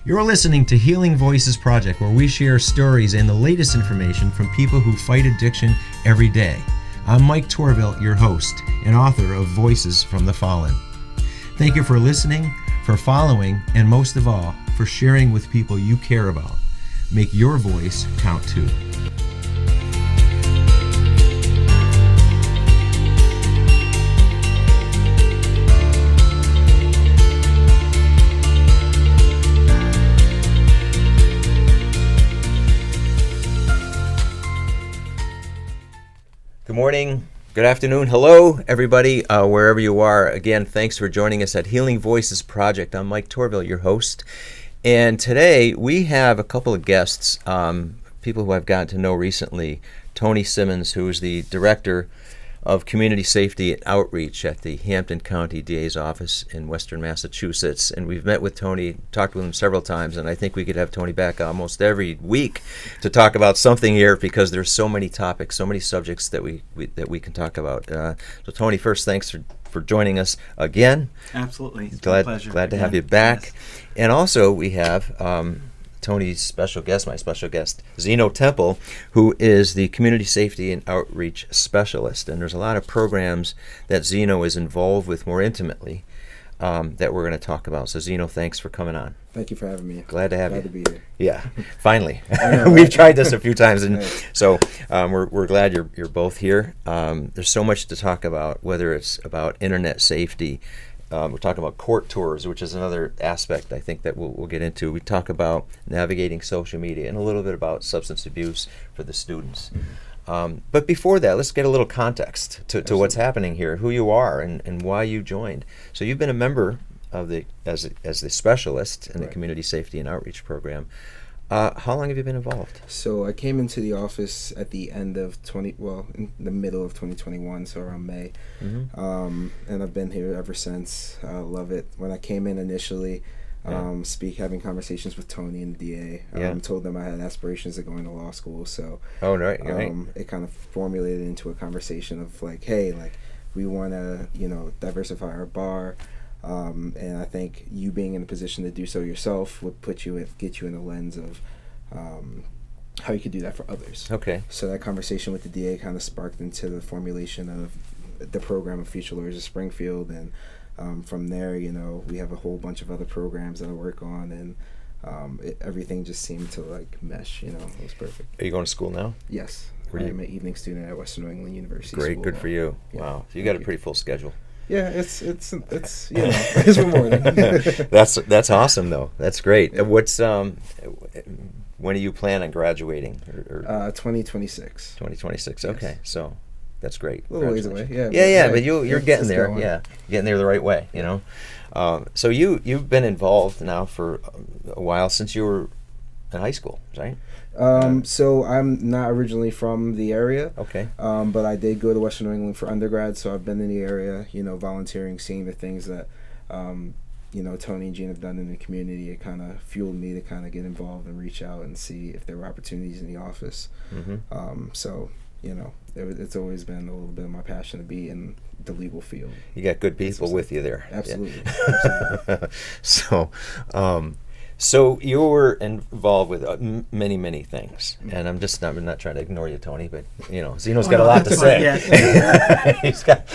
You're listening to Healing Voices Project, where we share stories and the latest information from people who fight addiction every day. I'm Mike Torville, your host and author of Voices from the Fallen. Thank you for listening, for following, and most of all, for sharing with people you care about. Make your voice count too. Good morning, good afternoon, hello everybody, wherever you are. Again, thanks for joining us at Healing Voices Project. I'm Mike Torville, your host. And today we have a couple of guests, people who I've gotten to know recently. Tony Simmons, who is the Director of Community Safety and Outreach at the Hampden County DA's office in Western Massachusetts. And we've met with Tony, talked with him several times, and I think we could have Tony back almost every week to talk about something here, because there's so many topics, so many subjects that we can talk about. So Tony, first, thanks for joining us again. Absolutely. It's been a pleasure. Glad to have you back. Yes. And also we have Tony's special guest, my special guest, Zeno Temple, who is the Community Safety and Outreach Specialist. And there's a lot of programs that Zeno is involved with more intimately that we're going to talk about. So Zeno, thanks for coming on. Thank you for having me. Glad to have you. Glad to be here. Yeah, finally. We've tried this a few times, and so we're glad you're both here. There's so much to talk about, whether it's about internet safety. We're talking about court tours, which is another aspect I think that we'll get into. We talk about navigating social media and a little bit about substance abuse for the students. But before that, let's get a little context to what's happening here, who you are, and why you joined. So you've been a member of as the specialist in the Community Safety and Outreach Program. How long have you been involved? So I came into the office at the end of in the middle of 2021, so around May. Mm-hmm. And I've been here ever since. I love it. When I came in initially, having conversations with Tony and the DA, told them I had aspirations of going to law school. So it kind of formulated into a conversation of like, hey, like we want to, diversify our bar. And I think you being in a position to do so yourself would get you in a lens of how you could do that for others. Okay. So that conversation with the DA kind of sparked into the formulation of the program of Future Lawyers of Springfield, and from there, we have a whole bunch of other programs that I work on, and everything just seemed to like mesh. It was perfect. Are you going to school now? Yes. I'm an evening student at Western New England University. Great, School. good for you. Yeah. Wow, so you got a pretty full schedule. Yeah, it's it's rewarding. That's awesome though. That's great. What's when do you plan on graduating? 2026. 2026. Yes. Okay, so that's great. A little ways away. Yeah. But you're getting there. Going. Yeah, getting there the right way. So you've been involved now for a while, since you were in high school, right? So I'm not originally from the area. Okay. But I did go to Western New England for undergrad, so I've been in the area, volunteering, seeing the things that, Tony and Gene have done in the community. It kind of fueled me to kind of get involved and reach out and see if there were opportunities in the office. Mm-hmm. It's always been a little bit of my passion to be in the legal field. You got good people with you there. Absolutely. Yeah. So you were involved with many, many things, and I'm not trying to ignore you, Tony, but Zeno's got a lot to say. He's got,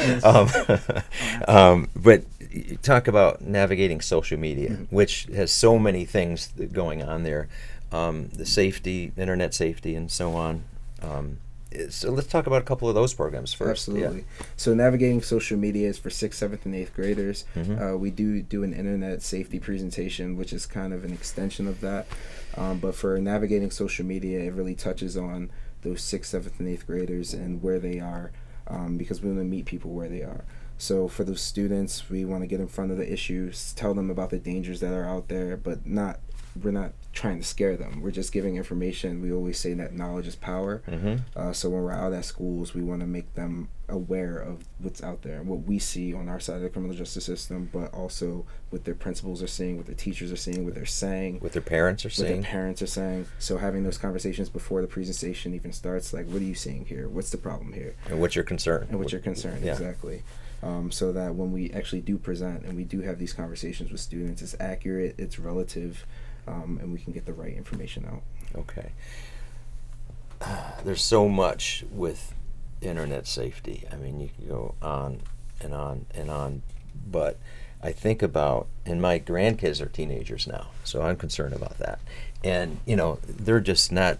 but you talk about navigating social media, which has so many things going on there, the safety, internet safety, and so on. So let's talk about a couple of those programs first. Absolutely. Yeah. So navigating social media is for 6th, 7th, and 8th graders. Mm-hmm. We do an internet safety presentation, which is kind of an extension of that. But for navigating social media, it really touches on those 6th, 7th, and 8th graders and where they are, because we want to meet people where they are. So for those students, we want to get in front of the issues, tell them about the dangers that are out there, but we're not trying to scare them. We're just giving information. We always say that knowledge is power. Mm-hmm. So when we're out at schools, we want to make them aware of what's out there and what we see on our side of the criminal justice system, but also what their principals are seeing, what their teachers are seeing, what they're saying, what their parents are saying. So having those conversations before the presentation even starts, like, what are you seeing here? What's the problem here? And what's your concern? Yeah. Exactly. So that when we actually do present and we do have these conversations with students, it's accurate, it's relative, and we can get the right information out. Okay. There's so much with internet safety. I mean, you can go on and on and on, but I think about, and my grandkids are teenagers now, so I'm concerned about that. And, you know, they're just not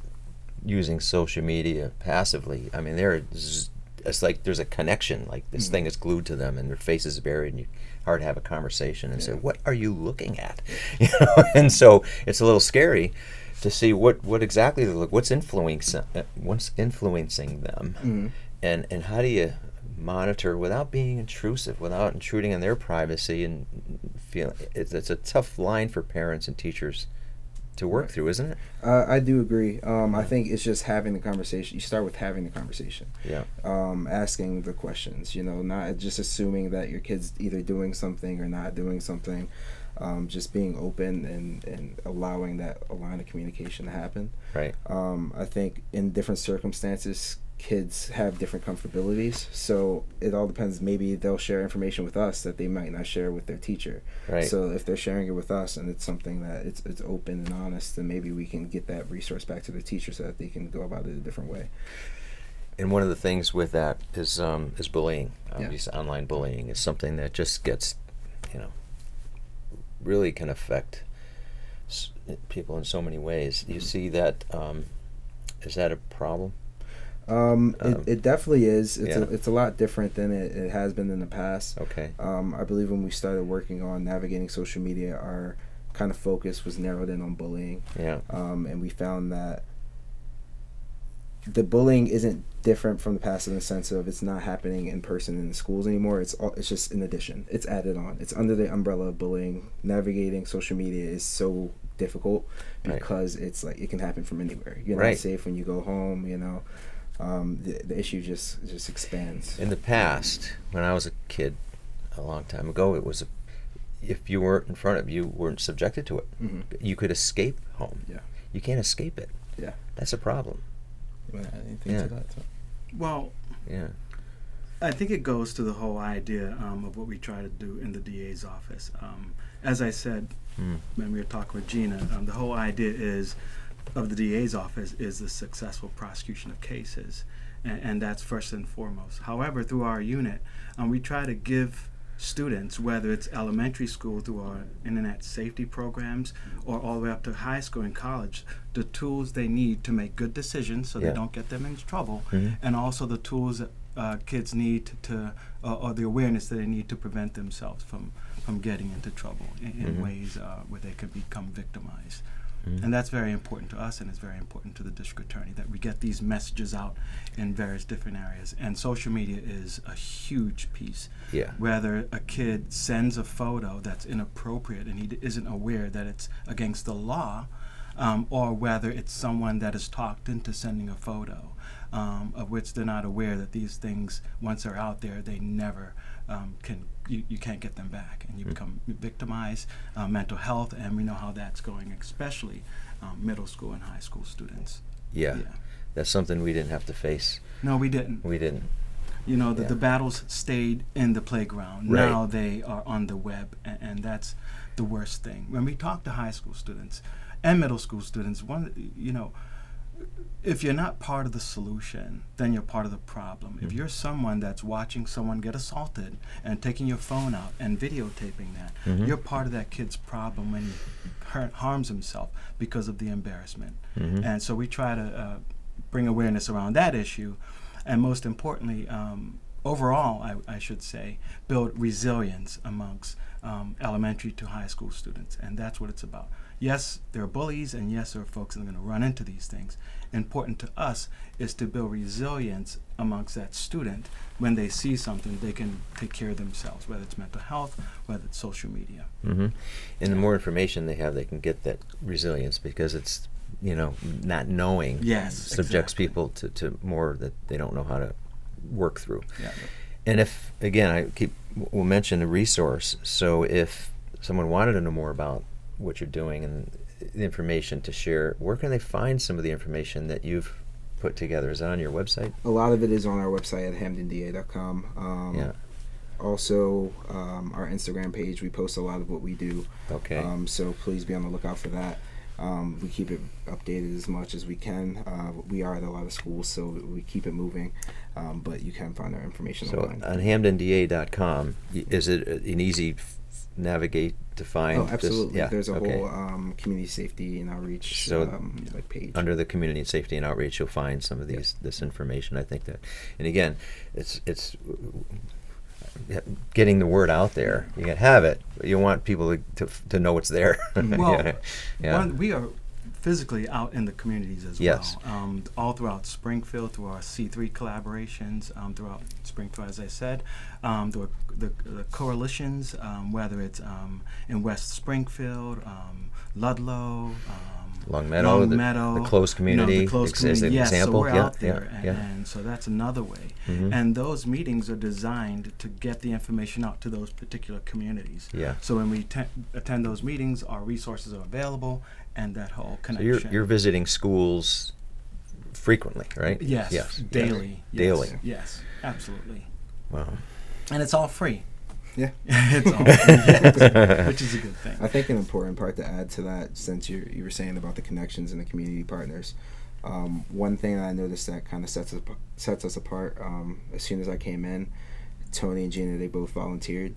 using social media passively. I mean, it's like there's a connection, like this thing is glued to them and their face is buried, and hard to have a conversation and say, what are you looking at? You know, and so it's a little scary to see what exactly they look, what's influencing them, and how do you monitor without being intrusive, without intruding on their privacy, and feel it's a tough line for parents and teachers to work through, isn't it? I do agree. I think it's just having the conversation. You start with having the conversation. Yeah. Asking the questions. You know, not just assuming that your kid's either doing something or not doing something. Just being open and allowing that line of communication to happen. Right. I think in different circumstances, kids have different comfortabilities, so it all depends. Maybe they'll share information with us that they might not share with their teacher. Right. So if they're sharing it with us and it's something that it's open and honest, then maybe we can get that resource back to the teacher so that they can go about it a different way. And one of the things with that is bullying. Yeah. Online bullying is something that just gets, you know, really can affect people in so many ways. Do you see that? Is that a problem? It definitely is. Yeah. It's a lot different than it has been in the past. Okay. I believe when we started working on navigating social media, our kind of focus was narrowed in on bullying. Yeah. And we found that the bullying isn't different from the past in the sense of it's not happening in person in the schools anymore. It's just in addition. It's added on. It's under the umbrella of bullying. Navigating social media is so difficult because it's like it can happen from anywhere. You're not safe when you go home. You know, the issue just expands. In the past, when I was a kid, a long time ago, it was if you weren't in front of, you weren't subjected to it. You could escape home. Yeah. You can't escape it. Yeah. That's a problem. You want to add anything to that? So? Well, yeah. I think it goes to the whole idea of what we try to do in the DA's office. As I said when we were talking with Gina, the whole idea of the DA's office is the successful prosecution of cases, and that's first and foremost. However, through our unit, we try to give students, whether it's elementary school through our internet safety programs or all the way up to high school and college, the tools they need to make good decisions so they don't get them into trouble, and also the tools that kids need or the awareness that they need to prevent themselves from getting into trouble in ways where they could become victimized. And that's very important to us, and it's very important to the district attorney that we get these messages out in various different areas. And social media is a huge piece. Yeah. Whether a kid sends a photo that's inappropriate and he isn't aware that it's against the law, or whether it's someone that is talked into sending a photo, of which they're not aware that these things, once they're out there, they never you can't get them back, and you become victimized. Mental health, and we know how that's going, especially middle school and high school students. Yeah. That's something we didn't have to face. No, we didn't. We didn't. You know, the battles stayed in the playground. Right. Now they are on the web, and that's the worst thing. When we talk to high school students and middle school students, if you're not part of the solution, then you're part of the problem. If you're someone that's watching someone get assaulted and taking your phone out and videotaping that, you're part of that kid's problem when he harms himself because of the embarrassment. And so we try to bring awareness around that issue, and most importantly, overall, I should say, build resilience amongst elementary to high school students, and that's what it's about. Yes, there are bullies, and yes, there are folks that are going to run into these things. Important to us is to build resilience amongst that student. When they see something, they can take care of themselves, whether it's mental health, whether it's social media. And the more information they have, they can get that resilience, because it's, not knowing subjects people to more that they don't know how to work through. Yeah. And if, again, we'll mention the resource. So if someone wanted to know more about what you're doing and the information to share, where can they find some of the information that you've put together? Is that on your website? A lot of it is on our website at hampdenda.com. Also, our Instagram page, we post a lot of what we do. Okay. So please be on the lookout for that. We keep it updated as much as we can. We are at a lot of schools, so we keep it moving. But you can find our information online. So on HampdenDA.com, is it an easy navigate to find? Oh, absolutely. Yeah, There's a okay. whole community safety and outreach So like page. under the community safety and outreach, you'll find some of this information. I think that, and again, it's getting the word out there. You can have it, but you want people to know it's there. Well, yeah. we are physically out in the communities as Yes. well, all throughout Springfield, through our C3 collaborations, throughout Springfield, as I said, the coalitions, whether it's in West Springfield, Ludlow, Long Meadow, the closed community, the closed as an community. Yes, example. so we're out there, yeah. and so that's another way. Mhm. And those meetings are designed to get the information out to those particular communities. Yeah. So when we attend those meetings, our resources are available, and that whole So connection. you're visiting schools frequently, right? Yes, Yes. daily. Yeah. Yes, Daily. yes, absolutely. Wow. And it's all free. Yeah. It's all free, yes, which is a good thing. I think an important part to add to that, since you were saying about the connections and the community partners, one thing that I noticed that kind of sets us apart. As soon as I came in, Tony and Gina, they both volunteered,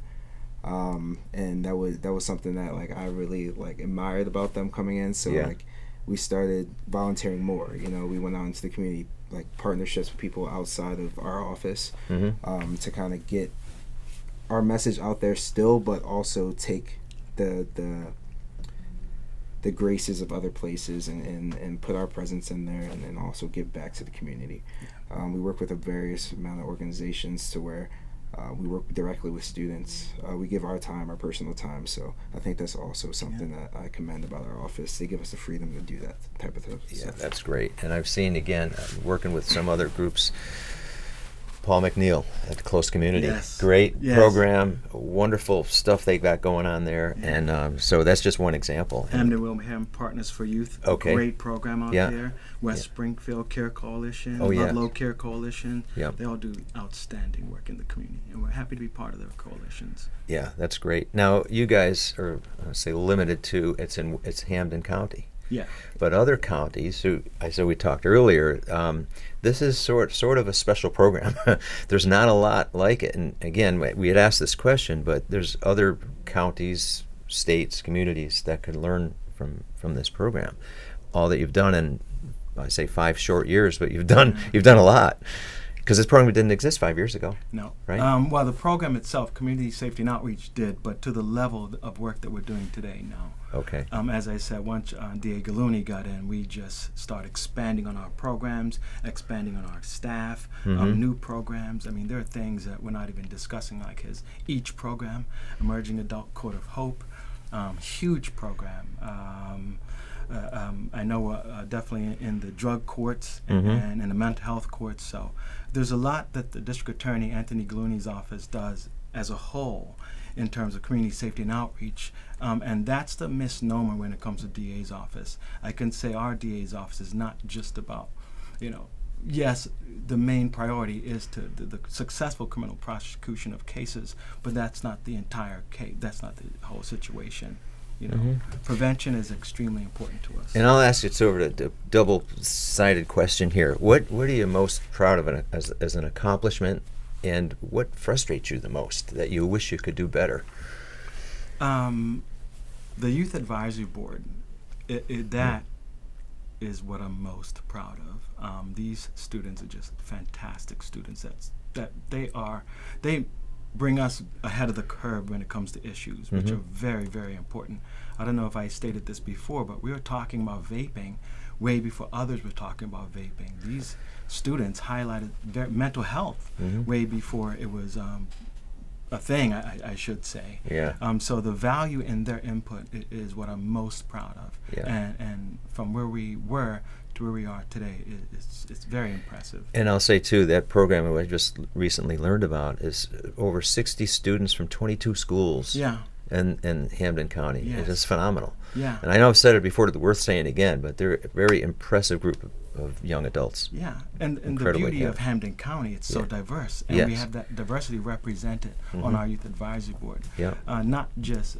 and that was something that like I really like admired about them coming in. So Yeah. like we started volunteering more. You know, we went out into the community, like partnerships with people outside of our office, to kind of get our message out there still, but also take the graces of other places and put our presence in there, and then also give back to the community. We work with a various amount of organizations to where we work directly with students. We give our time, our personal time. So I think that's also something that I commend about our office. They give us the freedom to do that type of stuff. Yeah, that's great. And I've seen, again, working with some other groups, Paul McNeil at the Close Community. Yes. Great Yes. program, wonderful stuff they got going on there. Yeah. And so that's just one example. Hampden Wilbraham Partners for Youth, Okay. great program out Yeah. there. West Yeah. Springfield Care Coalition, Oh, yeah. Ludlow Care Coalition. Yeah. They all do outstanding work in the community, and we're happy to be part of their coalitions. Yeah, that's great. Now, you guys are, say, limited to, it's Hampden County. Yeah. But other counties, so we talked earlier, this is sort of a special program. There's not a lot like it. And again, we had asked this question, but there's other counties, states, communities that could learn from this program. All that you've done in, I say 5 short years, but you've done a lot. Because this program didn't exist 5 years ago. No. Right? Well, the program itself, Community Safety and Outreach, did, but to the level of work that we're doing today, no. Okay. Mm-hmm. As I said, once D.A. Gallooni got in, we just started expanding on our programs, expanding on our staff, new programs. I mean, there are things that we're not even discussing, like his EACH program, Emerging Adult Court of Hope, huge program. I know definitely in the drug courts and in the mental health courts. So there's a lot that the District Attorney Anthony Gallooni's office does as a whole in terms of community safety and outreach. And that's the misnomer when it comes to DA's office. I can say our DA's office is not just about, yes, the main priority is to the successful criminal prosecution of cases, but that's not the entire case. That's not the whole situation. Prevention is extremely important to us. And I'll ask you sort of a double-sided question here. What are you most proud of as an accomplishment, and what frustrates you the most that you wish you could do better? The Youth Advisory Board, that is what I'm most proud of. These students are just fantastic students. They bring us ahead of the curve when it comes to issues, which are very, very important. I don't know if I stated this before, but we were talking about vaping way before others were talking about vaping. These students highlighted their mental health way before it was a thing, I should say. Yeah. So the value in their input is what I'm most proud of. Yeah. And from where we were to where we are today, it's very impressive. And I'll say, too, that program I just recently learned about is over 60 students from 22 schools in Hampden County. Yes. It's just phenomenal. Yeah. And I know I've said it before, it's worth saying again, but they're a very impressive group of young adults. Yeah, and the Incredibly beauty of good. Hampden County, it's so diverse, and we Yes. have that diversity represented on our Youth Advisory Board. Yeah. Not just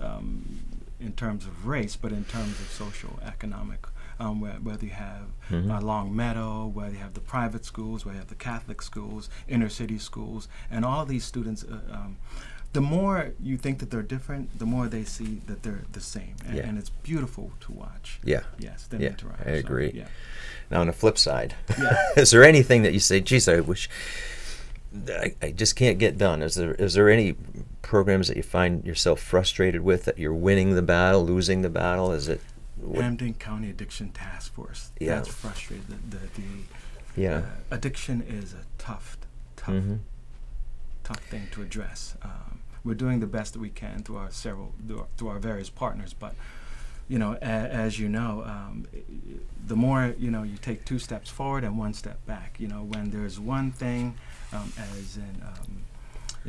in terms of race, but in terms of social economic. Whether you have Long Meadow, whether you have the private schools, whether you have the Catholic schools, inner city schools, and all these students, the more you think that they're different, the more they see that they're the same. And it's beautiful to watch. Yeah. Yes, them Yeah, interact. I agree. So, yeah. Now, on the flip side, Yeah. is there anything that you say, geez, I wish I just can't get done? Is there any programs that you find yourself frustrated with, that you're winning the battle, losing the battle? Is it Hampden County Addiction Task Force. Yeah. That's frustrating. Yeah. Addiction is a tough Mhm. thing to address. We're doing the best that we can through our various partners, but as you know, the more you take 2 steps forward and 1 step back. When there's one thing, as in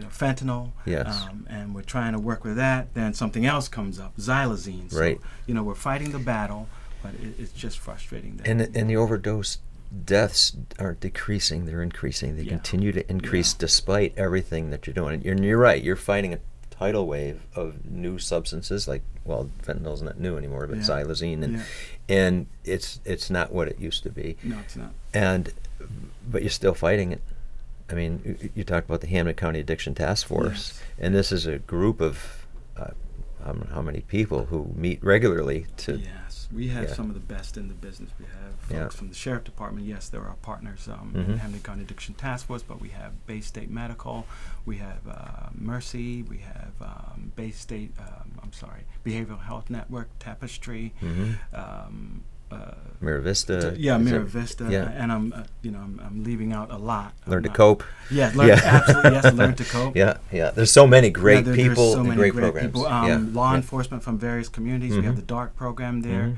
fentanyl, Yes. and we're trying to work with that, then something else comes up, xylazine. So, Right. we're fighting the battle, but it's just frustrating. That And the overdose deaths aren't decreasing; they're increasing. They Yeah. continue to increase Yeah. despite everything that you're doing. And you're right. You're fighting a tidal wave of new substances, like, well, fentanyl's not new anymore, but Yeah. xylazine, and it's not what it used to be. No, it's not. But you're still fighting it. I mean, you talk about the Hampden County Addiction Task Force, Yes. and this is a group of how many people who meet regularly to. Yes, we have Yeah. some of the best in the business. We have folks Yeah. from the Sheriff Department. Yes, they're our partners in Mhm. Hampden County Addiction Task Force, but we have Bay State Medical, we have Mercy, we have Bay State, Behavioral Health Network, Tapestry, Mhm. Mira Vista. yeah, is Mira it- Vista, yeah. and I'm leaving out a lot. Learn to I'm not- cope. Yeah, Yeah. absolutely. Yes, learn to cope. Yeah, yeah. There's so many great there's people so and many great programs. people. Yeah, Law yeah. enforcement from various communities. We have Mhm. the DART program there.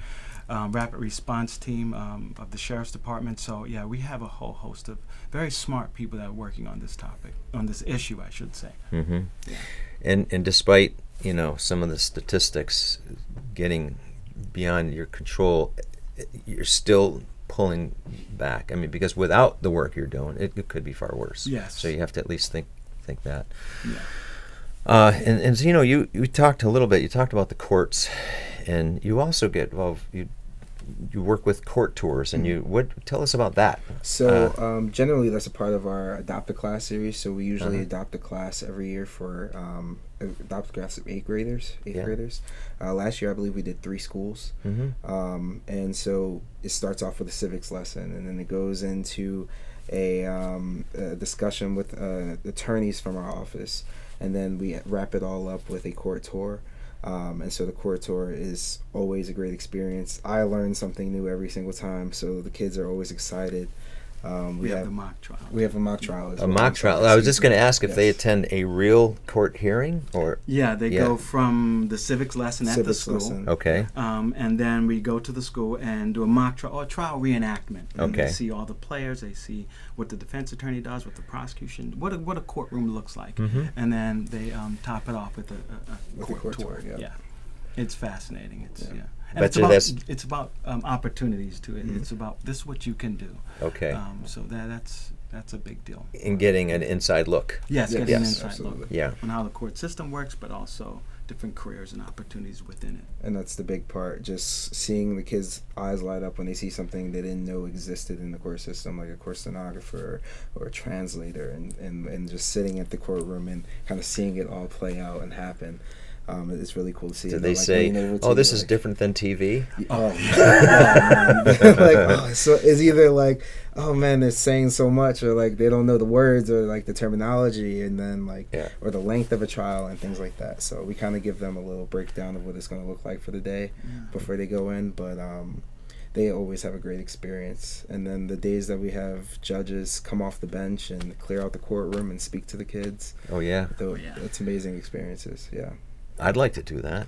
Mhm. Rapid response team of the Sheriff's Department. So yeah, we have a whole host of very smart people that are working on this topic, on this issue, I should say. Mm-hmm. Yeah. And despite some of the statistics getting beyond your control, you're still pulling back. I mean, because without the work you're doing, it could be far worse. Yes. So you have to at least think that. Yeah. And Zeno, you talked a little bit. You talked about the courts, and you also get involved. You work with court tours, and tell us about that. So generally, that's a part of our Adopt a Class series. So we usually adopt a class every year for adopt a class of 8th graders. Last year, I believe we did 3 schools. Mm-hmm. And so it starts off with a civics lesson, and then it goes into a discussion with attorneys from our office, and then we wrap it all up with a court tour. And so the court tour is always a great experience. I learn something new every single time, so the kids are always excited. We have the mock trial. We have a mock trial as well. A mock trial. I was just going to ask if they Yes. attend a real court hearing, or Yeah, they go from the civics lesson at the Civics school. lesson. okay. And then we go to the school and do a mock trial, or a trial reenactment. And Okay. They see all the players. They see what the defense attorney does, what the prosecution, what a courtroom looks like, Mhm. and then they top it off with a With a court tour. yeah. Yeah, it's fascinating. It's Yeah. And Bet you that's- it's about opportunities to it. It's about this is what you can do. Okay. So that's a big deal. In getting an inside look. Yes, Yes, getting an yes, inside absolutely. look Yeah. on how the court system works, but also different careers and opportunities within it. And that's the big part, just seeing the kids' eyes light up when they see something they didn't know existed in the court system, like a court stenographer or a translator, and just sitting at the courtroom and kind of seeing it all play out and happen. It's really cool to see. Did And they they're, say, leaning over to "Oh, you, this is like, different than TV"? Oh, man. So it's either like, oh man, they're saying so much, or like they don't know the words or like the terminology, and then like, Yeah. or the length of a trial and things like that. So we kind of give them a little breakdown of what it's going to look like for the day before they go in, but they always have a great experience. And then the days that we have judges come off the bench and clear out the courtroom and speak to the kids, Oh yeah. it's amazing experiences. Yeah. I'd like to do that.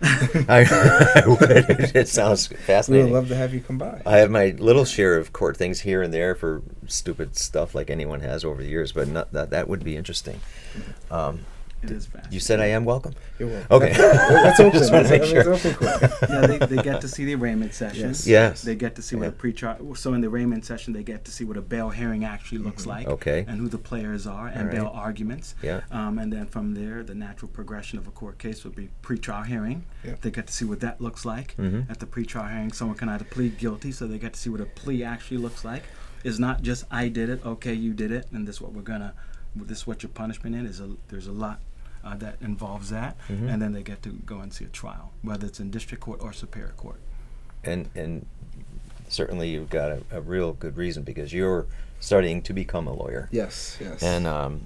I would. It sounds We would fascinating. love to have you come by. I have my little share of court things here and there for stupid stuff like anyone has over the years, but not that would be interesting. It is fast. You said I am welcome? You're welcome. Okay. That's open. Just wanna make It's sure. open court. Yeah, they get to see the arraignment session. Yes. They get to see what a pretrial. So in the arraignment session, they get to see what a bail hearing actually looks like. Okay. And who the players are, and All right. bail arguments. Yeah. And then from there, the natural progression of a court case would be pretrial hearing. Yeah. They get to see what that looks like. At the pretrial hearing, someone can either plead guilty, so they get to see what a plea actually looks like. It's not just I did it, okay, you did it, and this is what we're gonna. This is what your punishment is. There's a lot. That involves that, and then they get to go and see a trial, whether it's in district court or superior court. And certainly you've got a real good reason, because you're studying to become a lawyer. Yes. And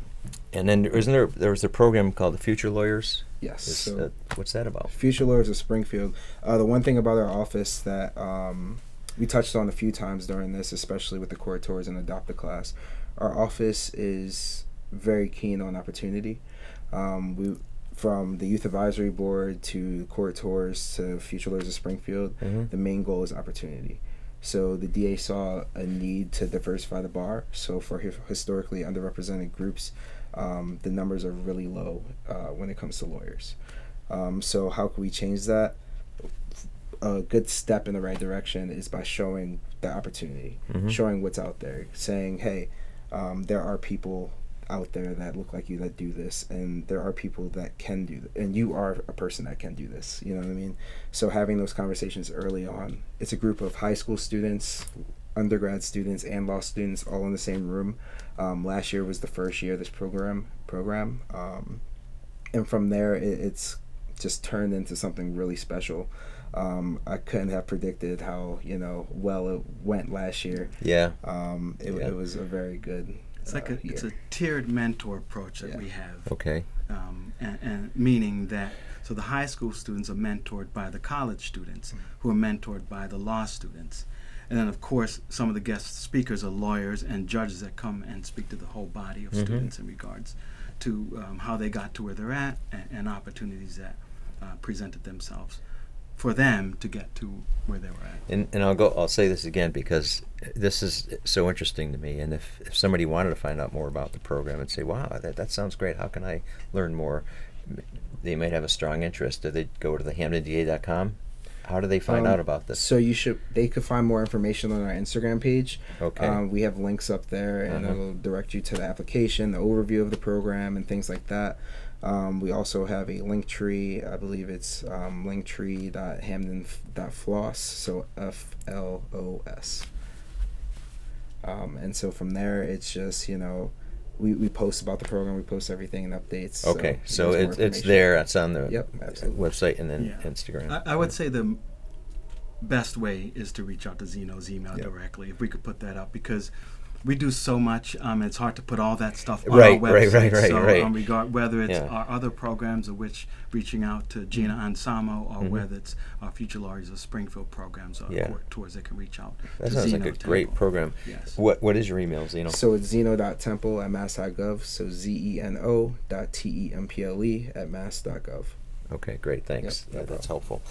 then there was a program called the Future Lawyers? Yes. So what's that about? Future Lawyers of Springfield. The one thing about our office that we touched on a few times during this, especially with the court tours and adopt-a class, our office is very keen on opportunity. We, from the youth advisory board to court tours to Future Lawyers of Springfield, the main goal is opportunity. So the DA saw a need to diversify the bar. So for historically underrepresented groups, the numbers are really low when it comes to lawyers. So how can we change that? A good step in the right direction is by showing the opportunity, showing what's out there, saying, hey, there are people out there that look like you that do this, and there are people that can do it, and you are a person that can do this, you know what I mean? So having those conversations early on. It's a group of high school students, undergrad students, and law students all in the same room. Last year was the first year of this program, and from there it's just turned into something really special. I couldn't have predicted how well it went last year. It was a very good It's like it's a tiered mentor approach that we have. Okay. And meaning that, so the high school students are mentored by the college students, who are mentored by the law students. And then, of course, some of the guest speakers are lawyers and judges that come and speak to the whole body of students in regards to how they got to where they're at, and opportunities that presented themselves for them to get to where they were at. And I'll say this again, because this is so interesting to me. And if somebody wanted to find out more about the program and say, wow, that sounds great, how can I learn more? They might have a strong interest. Do they go to the HampdenDA.com? How do they find out about this? So they could find more information on our Instagram page. Okay. We have links up there, and it'll direct you to the application, the overview of the program, and things like that. We also have a link tree. I believe it's linktree.hampden.floss, so FLOS. And so from there, it's just, we post about the program, we post everything and updates. Okay, so it's there. It's on the website and then Instagram. I would say the best way is to reach out to Zeno's email directly, if we could put that up, because we do so much, and it's hard to put all that stuff on our website. So whether it's our other programs, of which reaching out to Gina Ansamo, or whether it's our Future Lawyers of Springfield programs or court tours, they can reach out. That sounds like a great program. Yes. What is your email, Zeno? So it's zeno.temple@mass.gov. So zeno.temple@mass.gov. Okay, great. Thanks. Yep, That's helpful.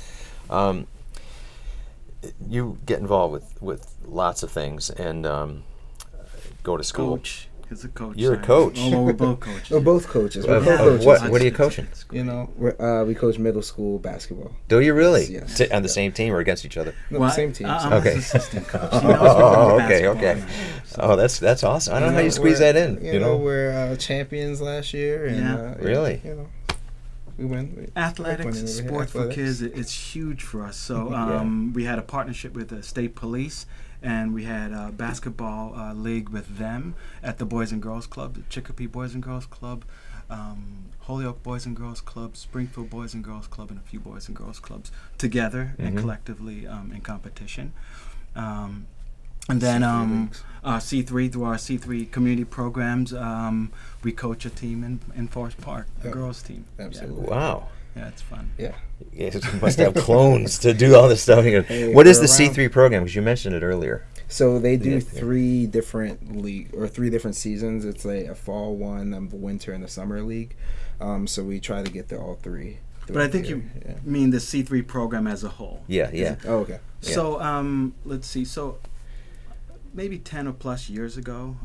You get involved with lots of things, and go to school. Coach. He's a coach. You're a coach. Oh, we're both coaches. We're both coaches. What are you coaching? We coach middle school basketball. Do you really? Yes. On the same team or against each other? No, same team. I'm his assistant coach. Okay. Oh, that's awesome. I don't know how you squeeze that in. We're champions last year. And, really? We win. Athletics, sport for kids, it's huge for us. So we had a partnership with the state police, and we had a basketball league with them at the Boys and Girls Club, the Chicopee Boys and Girls Club, Holyoke Boys and Girls Club, Springfield Boys and Girls Club, and a few Boys and Girls Clubs together and collectively in competition. And then C3, through our C3 community programs, we coach a team in Forest Park, a girls team. Absolutely. Yeah. Wow. Yeah, it's fun. Yeah. You must have clones to do all this stuff. What is the C3 program? Because you mentioned it earlier. So they do 3 different three different seasons. It's like a fall one, the winter, and the summer league. So we try to get to all 3. But I think you mean the C3 program as a whole. Yeah. Oh, okay. So let's see. So maybe 10 or plus years ago,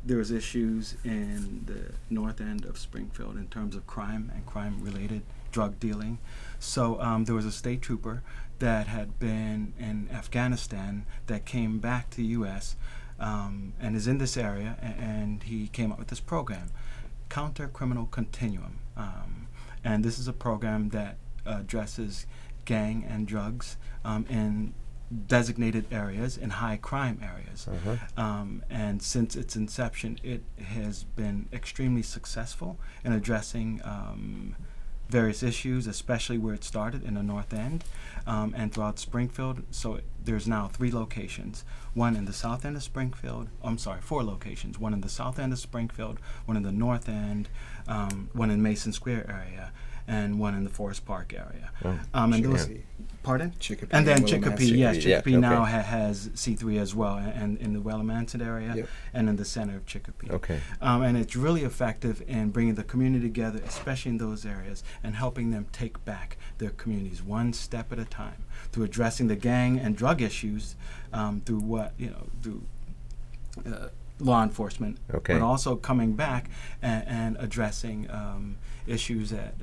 there was issues in the north end of Springfield in terms of crime and crime-related drug dealing. So there was a state trooper that had been in Afghanistan that came back to the U.S. And is in this area, and he came up with this program, Counter Criminal Continuum. And this is a program that addresses gang and drugs in designated areas, in high crime areas. And since its inception, it has been extremely successful in addressing various issues, especially where it started in the North End and throughout Springfield. So there's now 3 locations, one in the south end of Springfield, 4 locations, one in the south end of Springfield, one in the north end, one in Mason Square area, and one in the Forest Park area. And those, pardon? Chicopee. And then Chicopee, yes, Chicopee now okay. has C3 as well, and in the Willimantic area, Yep. and in the center of Chicopee. Okay. And it's really effective in bringing the community together, especially in those areas, and helping them take back their communities one step at a time through addressing the gang and drug issues through law enforcement, Okay. but also coming back and addressing issues that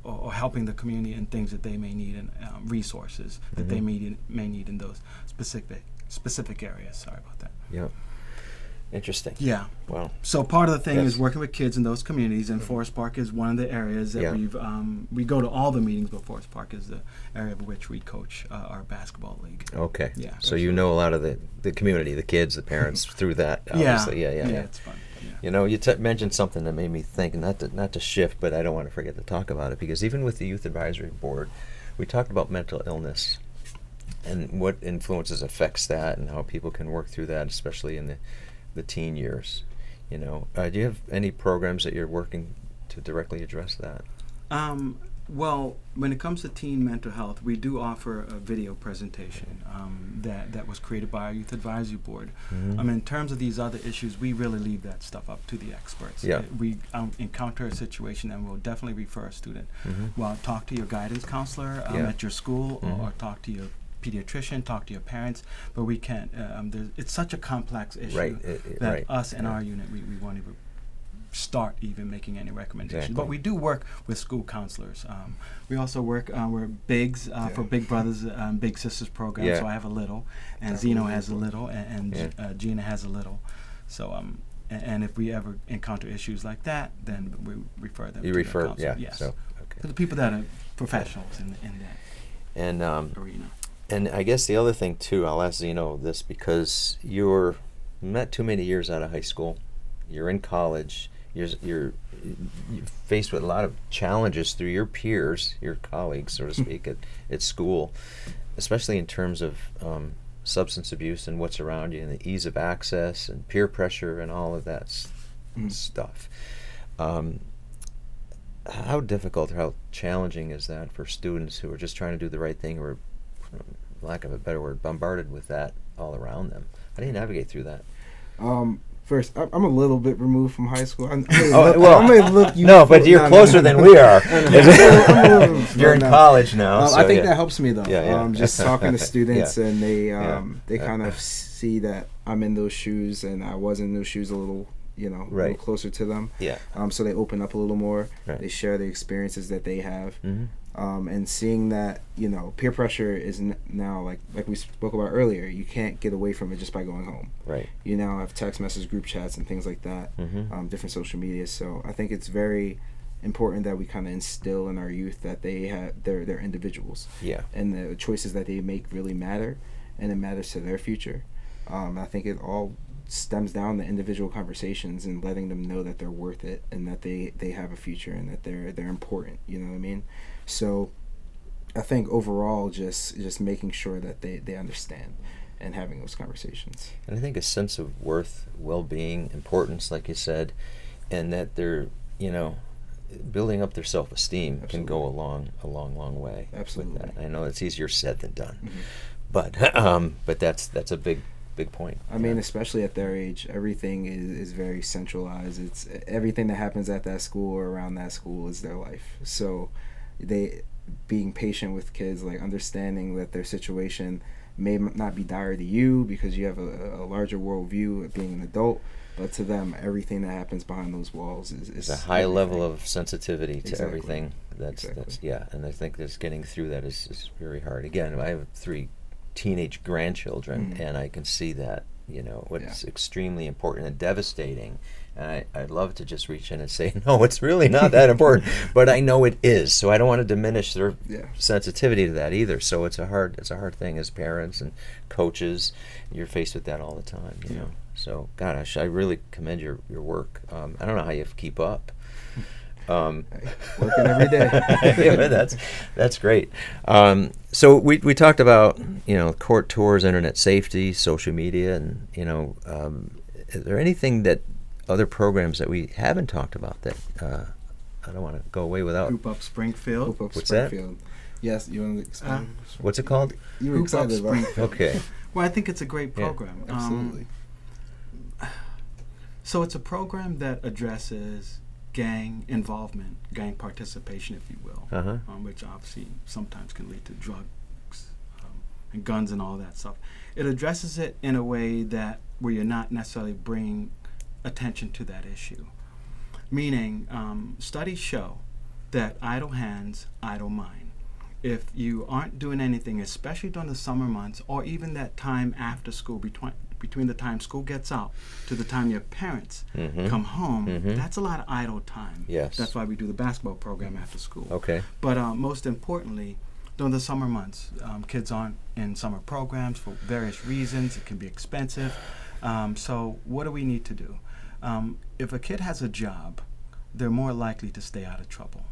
or helping the community in things that they may need and resources that they may need in those specific areas. Sorry about that. Yeah. Interesting. Yeah. Wow. So part of the thing Yes. is working with kids in those communities, and Forest Park is one of the areas that Yeah. we go to all the meetings, but Forest Park is the area of which we coach our basketball league. Okay. Yeah. So you know a lot of the community, the kids, the parents through that. Obviously. Yeah. It's fun. Yeah. You know, you mentioned something that made me think, not to shift, but I don't want to forget to talk about it, because even with the Youth Advisory Board, we talked about mental illness and what influences affects that and how people can work through that, especially in the teen years. You know, do you have any programs that you're working to directly address that? Well, when it comes to teen mental health, we do offer a video presentation that was created by our Youth Advisory Board. In terms of these other issues, we really leave that stuff up to the experts. Yeah. We encounter a situation and we'll definitely refer a student. Well, talk to your guidance counselor at your school, or talk to your pediatrician, talk to your parents, but we can't. It's such a complex issue that us and our unit, we won't even start even making any recommendations. Exactly. But we do work with school counselors. We also work, we're Bigs for Big Brothers, Big Sisters program, Yeah. so I have a little, and Zeno has a little, and Gina has a little. So, and if we ever encounter issues like that, then we refer them to the counselor. Yes. So, okay. To the people that are professionals in that And arena. And I guess the other thing too, I'll ask Zeno this, because you're not too many years out of high school, you're in college, you're faced with a lot of challenges through your peers, your colleagues, so to speak, at school, especially in terms of substance abuse and what's around you, and the ease of access and peer pressure and all of that stuff. How difficult or how challenging is that for students who are just trying to do the right thing, or, for lack of a better word, bombarded with that all around them? How do you navigate through that? First, I'm a little bit removed from high school. I'm but you're closer than we are. You're in college now. So I think that helps me though. Yeah. Just talking to students, and they kind of see that I'm in those shoes, and I was in those shoes a little, a little closer to them. Yeah. So they open up a little more. Right. They share the experiences that they have. And seeing that, peer pressure is now, like we spoke about earlier, you can't get away from it just by going home. Right. You now have text message group chats and things like that, different social media. So I think it's very important that we kind of instill in our youth that they're individuals. Yeah. And the choices that they make really matter, and it matters to their future. I think it all stems down to individual conversations and letting them know that they're worth it, and that they have a future, and that they're important. You know what I mean? So I think overall just making sure that they understand and having those conversations. And I think a sense of worth, well-being, importance, like you said, and that they're, building up their self-esteem can go a long way. Absolutely. With that. I know it's easier said than done, but that's a big point. I mean, especially at their age, everything is very centralized. It's everything that happens at that school or around that school is their life. So they being patient with kids, like understanding that their situation may not be dire to you because you have a larger worldview of being an adult, but to them, everything that happens behind those walls is a high everything. level of sensitivity to Exactly. everything. That's yeah, and I think that's getting through that is very hard. Again, I have 3 teenage grandchildren, and I can see that, what's extremely important and devastating. And I'd love to just reach in and say, no, it's really not that important, but I know it is. So I don't want to diminish their sensitivity to that either. So it's a hard thing as parents and coaches. You're faced with that all the time, you know. So gosh, I really commend your work. I don't know how you keep up. Working every day. Yeah, that's great. So we talked about court tours, internet safety, social media, and is there anything that other programs that we haven't talked about that I don't want to go away without? Hoop Up Springfield. Hoop Up What's Springfield. Yes, you want to explain? What's it called? You were Hoop Up excited about it. Springfield. Okay. Well, I think it's a great program. Absolutely. So it's a program that addresses gang involvement, gang participation, if you will, which obviously sometimes can lead to drugs and guns and all that stuff. It addresses it in a way that where you're not necessarily bringing attention to that issue. Meaning, studies show that idle hands, idle mind. If you aren't doing anything, especially during the summer months, or even that time after school, between the time school gets out to the time your parents come home, that's a lot of idle time. Yes. That's why we do the basketball program after school. Okay. But most importantly, during the summer months, kids aren't in summer programs for various reasons. It can be expensive. So what do we need to do? If a kid has a job, they're more likely to stay out of trouble.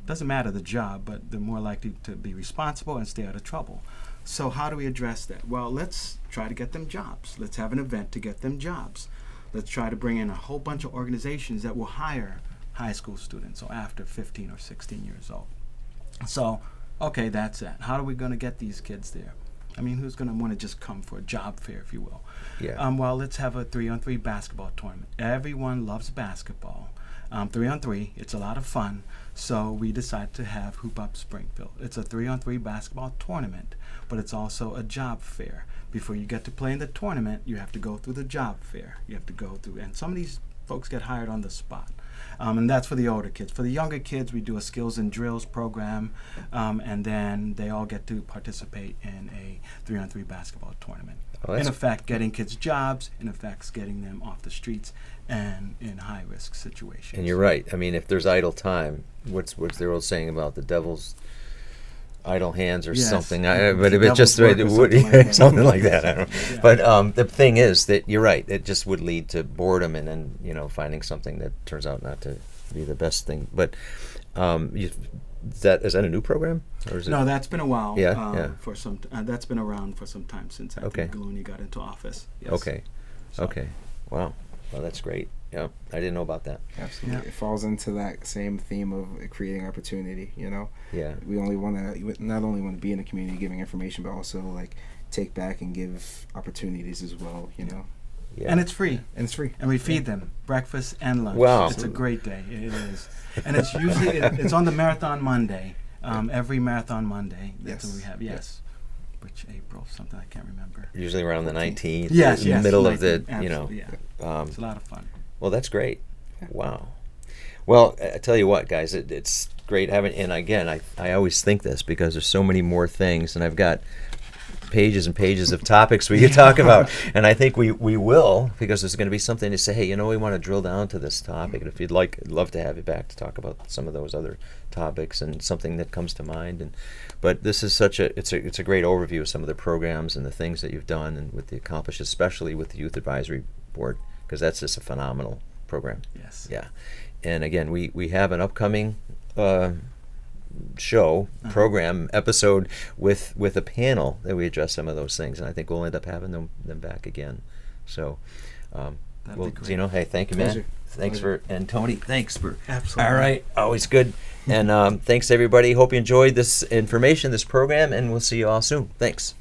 Doesn't matter the job, but they're more likely to be responsible and stay out of trouble. So how do we address that? Well, let's try to get them jobs. Let's have an event to get them jobs. Let's try to bring in a whole bunch of organizations that will hire high school students, so after 15 or 16 years old. So, okay, that's that. How are we going to get these kids there? I mean, who's going to want to just come for a job fair, if you will? Yeah. Well, let's have a 3-on-3 basketball tournament. Everyone loves basketball. 3-on-3, it's a lot of fun. So we decided to have Hoop Up Springfield. It's a 3-on-3 basketball tournament, but it's also a job fair. Before you get to play in the tournament, you have to go through the job fair. You have to go through, and some of these folks get hired on the spot. And that's for the older kids. For the younger kids, we do a skills and drills program, and then they all get to participate in a 3-on-3 basketball tournament. In effect, getting kids jobs, in effect, getting them off the streets and in high-risk situations. And you're right. I mean, if there's idle time, what's the old saying about the devil's idle hands or something? But if it's just something like that. I don't know. Yeah. But the thing is that you're right. It just would lead to boredom and then finding something that turns out not to be the best thing. But is that a new program? Or is No, that's been a while. Yeah. For some, that's been around for some time since I think Gallooni got into office. Yes. Okay. Okay. Wow. Well, that's great. Yeah, I didn't know about that. Absolutely. Yeah. It falls into that same theme of creating opportunity, Yeah. We only want to, not only want to be in the community giving information, but also like take back and give opportunities as well, Yeah. And it's free. And it's free. And we feed them breakfast and lunch. Wow. It's a great day. It is. And it's usually, it's on the Marathon Monday. Every Marathon Monday. That's what we have. Yes. Which April, something I can't remember. Usually around the 19th. Yes, middle of the, 19th. Absolutely, yeah. It's a lot of fun. Well, that's great. Wow. Well, I tell you what, guys, it's great having, and again, I always think this because there's so many more things, and I've got pages and pages of topics we could talk about, and I think we will, because there's going to be something to say, hey, we want to drill down to this topic, and if you'd like, I'd love to have you back to talk about some of those other topics and something that comes to mind. But this is it's a great overview of some of the programs and the things that you've done and with the accomplishments, especially with the Youth Advisory Board, because that's just a phenomenal program. Yes. Yeah. And again, we have an upcoming program episode with a panel that we address some of those things, and I think we'll end up having them back again. So, Zeno, hey, thank you, man. Pleasure. Thanks and Tony, thanks for. Absolutely. All right, always good. And thanks everybody. Hope you enjoyed this information, this program, and we'll see you all soon. Thanks.